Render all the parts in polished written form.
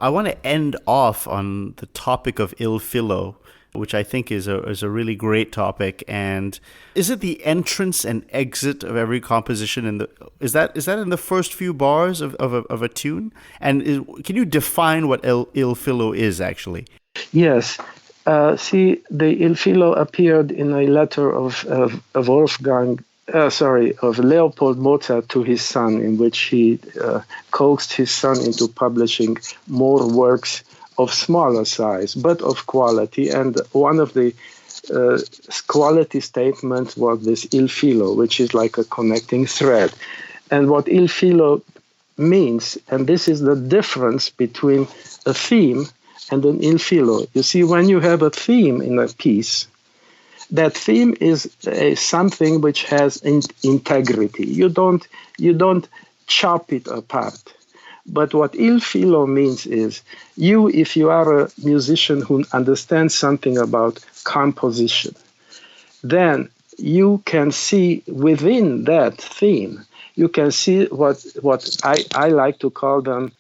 I want to end off on the topic of Il Filo, which I think is a really great topic. And is it the entrance and exit of every composition is that in the first few bars of a tune? And can you define what Il Filo is actually? Yes. See, the Il Filo appeared in a letter of Wolfgang, of Leopold Mozart to his son, in which he coaxed his son into publishing more works of smaller size, but of quality. And one of the quality statements was this Il Filo, which is like a connecting thread. And what Il Filo means, and this is the difference between a theme and an Il Filo. You see, when you have a theme in a piece, that theme is something which has integrity. You don't chop it apart. But what Il Filo means is if you are a musician who understands something about composition, then you can see within that theme, you can see what I like to call them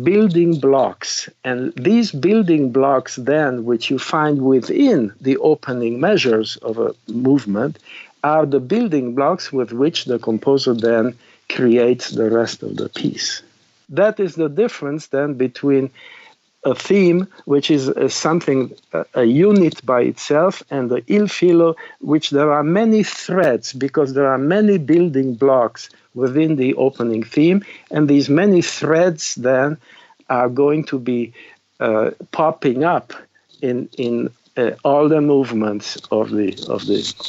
building blocks. And these building blocks then, which you find within the opening measures of a movement, are the building blocks with which the composer then creates the rest of the piece. That is the difference then between a theme, which is something, a unit by itself, and the Il Filo, which there are many threads, because there are many building blocks within the opening theme, and these many threads then are going to be popping up in all the movements of the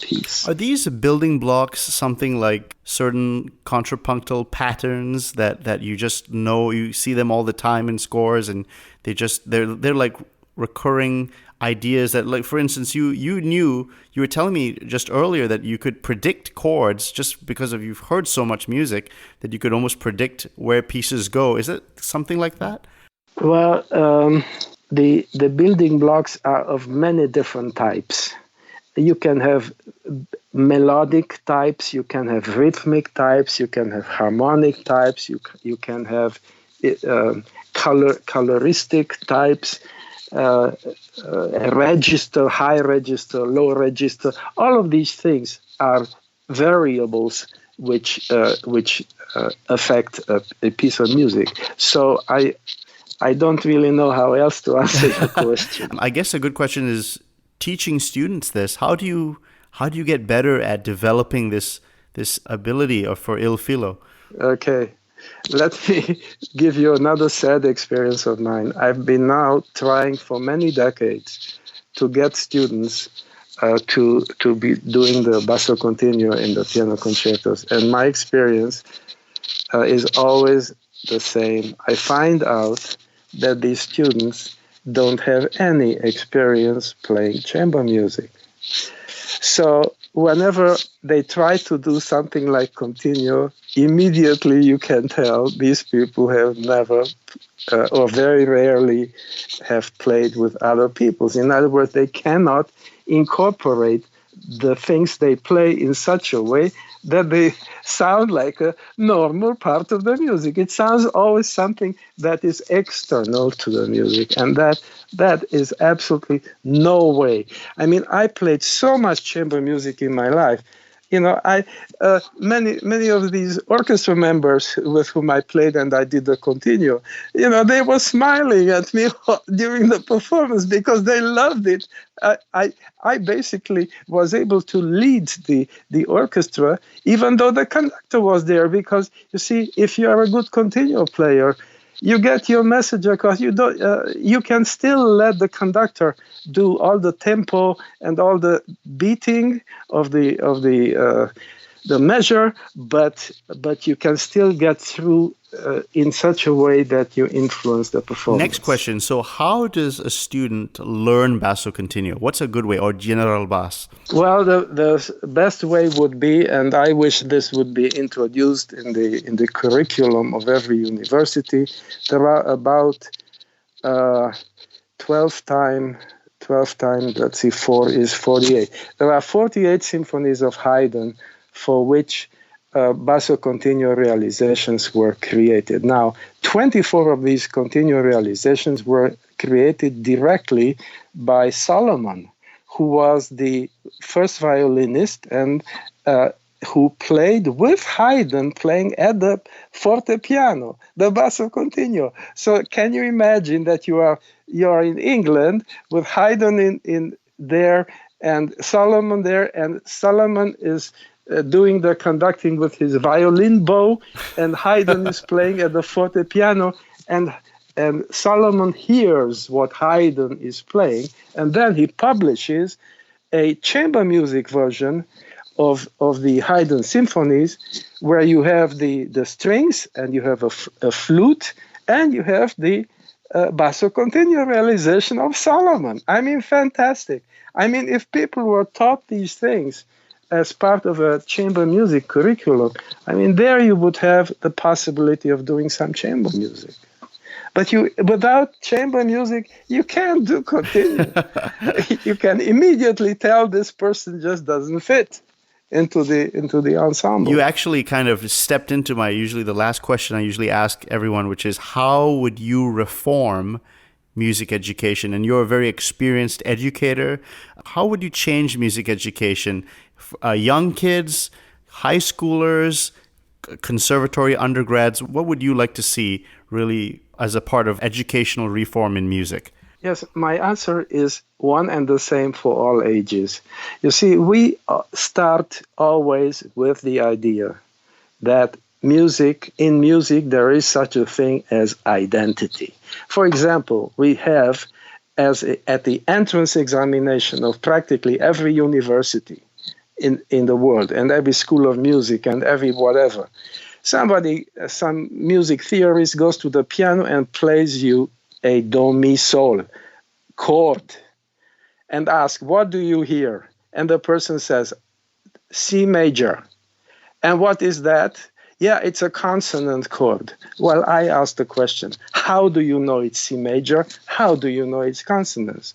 piece. Are these building blocks something like certain contrapuntal patterns that you just know, you see them all the time in scores, and they're like recurring ideas that, like, for instance, you were telling me just earlier that you could predict chords just because you've heard so much music that you could almost predict where pieces go. Is it something like that? Well, the building blocks are of many different types. You can have melodic types, you can have rhythmic types, you can have harmonic types, you can have coloristic types, register, high register, low register. All of these things are variables which affect a piece of music. So I don't really know how else to answer the question. I guess a good question is teaching students this. How do you get better at developing this ability for Il Filo? Okay, let me give you another sad experience of mine. I've been now trying for many decades to get students to be doing the basso continuo in the piano concertos, and my experience is always the same. I find out that these students don't have any experience playing chamber music. So whenever they try to do something like continuo, immediately you can tell these people have never or very rarely have played with other peoples. In other words, they cannot incorporate the things they play in such a way that they sound like a normal part of the music. It sounds always something that is external to the music, and that is absolutely no way. I mean, I played so much chamber music in my life. You know, many of these orchestra members with whom I played and I did the continuo, you know, they were smiling at me during the performance because they loved it. I basically was able to lead the orchestra, even though the conductor was there, because you see, if you are a good continuo player, you get your message across. You can still let the conductor do all the tempo and all the beating of the measure, but you can still get through in such a way that you influence the performance. Next question. So how does a student learn basso continuo? What's a good way, or general bass? Well, the best way would be, and I wish this would be introduced in the curriculum of every university, there are about 12 times, let's see, 4 is 48. There are 48 symphonies of Haydn for which basso continuo realizations were created. Now, 24 of these continuo realizations were created directly by Solomon, who was the first violinist and who played with Haydn, playing at the fortepiano, the basso continuo. So can you imagine that you are in England with Haydn in there and Solomon there, and Solomon is doing the conducting with his violin bow, and Haydn is playing at the fortepiano, and Solomon hears what Haydn is playing, and then he publishes a chamber music version of the Haydn symphonies, where you have the strings, and you have a flute, and you have the basso continuo realization of Solomon. I mean, fantastic. I mean, if people were taught these things as part of a chamber music curriculum, I mean, there you would have the possibility of doing some chamber music. But without chamber music, you can't do continuo. You can immediately tell this person just doesn't fit into the ensemble. You actually kind of stepped into usually the last question I usually ask everyone, which is, how would you reform music education? And you're a very experienced educator. How would you change music education? Young kids, high schoolers, conservatory undergrads, what would you like to see really as a part of educational reform in music? Yes, my answer is one and the same for all ages. You see, we start always with the idea that in music there is such a thing as identity. For example, we have at the entrance examination of practically every university in the world, and every school of music and every whatever, some music theorist goes to the piano and plays you a do mi sol chord and asks, what do you hear? And the person says, C major. And what is that? Yeah, it's a consonant chord. Well, I ask the question, how do you know it's C major? How do you know it's consonants?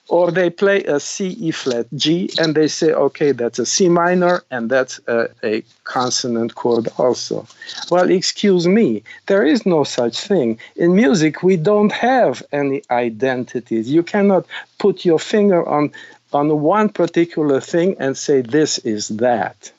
Or they play a C, E flat, G, and they say, okay, that's a C minor, and that's a consonant chord also. Well, excuse me, there is no such thing. In music, we don't have any identities. You cannot put your finger on one particular thing and say this is that.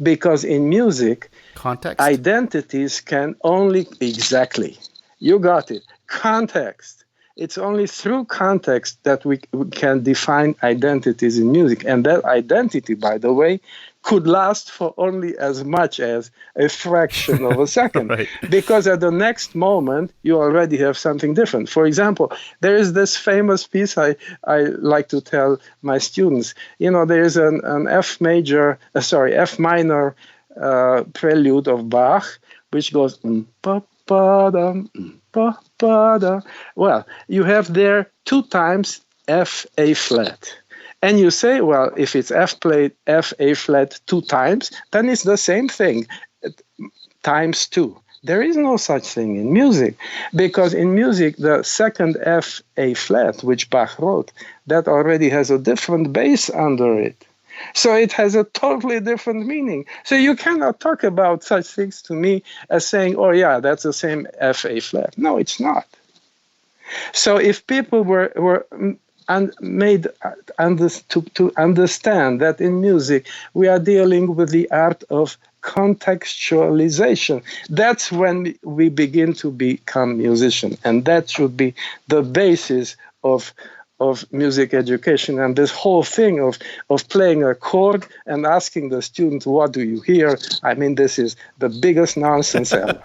Because in music, context, identities can only, exactly, you got it, context. It's only through context that we can define identities in music. And that identity, by the way, could last for only as much as a fraction of a second. Right. Because at the next moment, you already have something different. For example, there is this famous piece I like to tell my students. You know, there is an F minor prelude of Bach, which goes well, you have there 2 times F A flat. And you say, well, if it's F A flat 2 times, then it's the same thing times 2. There is no such thing in music, because in music, the second F A flat, which Bach wrote, that already has a different bass under it. So it has a totally different meaning. So you cannot talk about such things to me as saying, oh yeah, that's the same F A flat. No, it's not. So if people were made to understand that in music we are dealing with the art of contextualization, that's when we begin to become musicians, and that should be the basis of music education. And this whole thing of playing a chord and asking the student, what do you hear? I mean, this is the biggest nonsense ever.